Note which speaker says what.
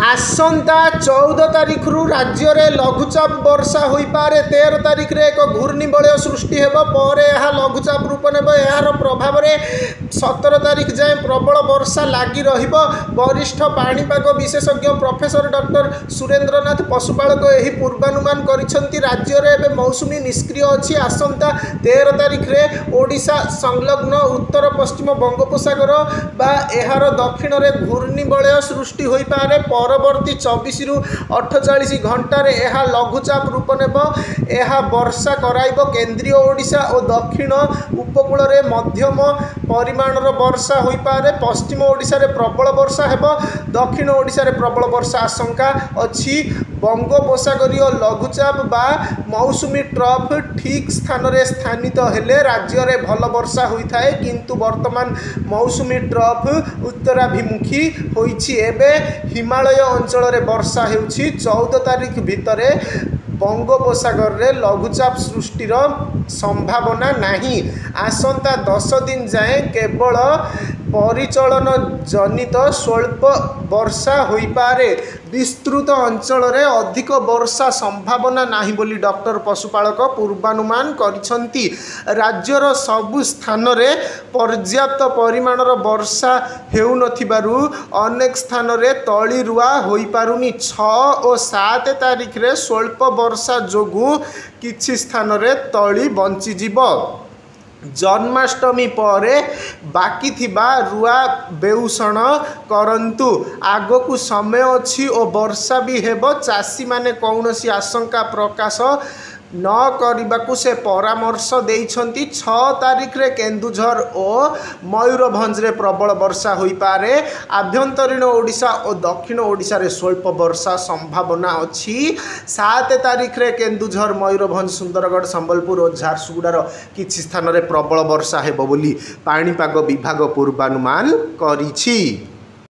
Speaker 1: आसंता 14 तारिख रु राज्य में लघुचाप वर्षा हो पारे। 13 तारिख रे एक घूर्णिबलय सृष्टि हेब पर यह लघुचाप रूप नेब। यार प्रभाव में 17 तारिख जाए प्रबल वर्षा लगी रहिब। वरिष्ठ पाणीपाग विशेषज्ञ प्रोफेसर डॉक्टर सुरेंद्रनाथ पशुपालक यही पूर्वानुमान करिसेंती। राज्य में एवं मौसुमी निष्क्रिय अच्छी। आसंता 13 तारिख रे ओडिशा संलग्न उत्तर पश्चिम बंगोपसागर बा एहार दक्षिण में घूर्णिबलय सृष्टि हो पारे। परवर्ती 24 रु 48 घंटे यह लघुचाप रूप नेब। यह वर्षा कराइब केंद्रीय ओडिशा और दक्षिण उपकूल में मध्यम परिमाणर वर्षा हो पारे। पश्चिम ओडिशा रे प्रबल वर्षा हेब। दक्षिण ओडिशा रे प्रबल वर्षा आशंका अच्छी। बंगोपसागरीय लघुचाप बा मौसुमी ट्रफ ठीक स्थान रे स्थानित हेले राज्य रे भल वर्षा होता है, किंतु वर्तमान मौसुमी ट्रफ उत्तराभिमुखी होइछि। एबे हिमालय अंचल रे वर्षा हेउछि। 14 तारिख भितर बंगोपसागर रे लघुचाप सृष्टिर संभावना नहीं। आसंता 10 दिन जाए केवल परिचलन जनित स्वल्प वर्षा हो पारे। विस्तृत अंचल रे अधिक वर्षा संभावना नहीं बोली डॉक्टर पशुपालक पूर्वानुमान करिसेंती। राज्यर सबु स्थान रे पर्याप्त परिमाणर वर्षा हेउ नथिबारु अनेक स्थान रे तली रुआ होई पारुनी। 6 और 7 तारिख रे स्वल्प वर्षा जोगु किछि स्थान रे तली बंची जिवो। जन्माष्टमी पर बाकी थिबा रुआ बेउषण करंतु। आगकू समय अच्छी और वर्षा भी हेब। चाषी माने कौनसी आशंका प्रकाश न करने से परामर्श देइछंती। 6 तारिख रे केन्दुझर और मयूरभंज रे प्रबल वर्षा हो पारे। आभ्यंतरीण ओडिशा और दक्षिण ओडिशा रे स्वल्प वर्षा संभावना अच्छी। 7 तारिख रे केन्दुझर मयूरभंज सुंदरगढ़ संबलपुर और झारसुगुड़ार किछि स्थान रे प्रबल वर्षा हेब बोली पाणीपाग विभाग पूर्वानुमान करिछि।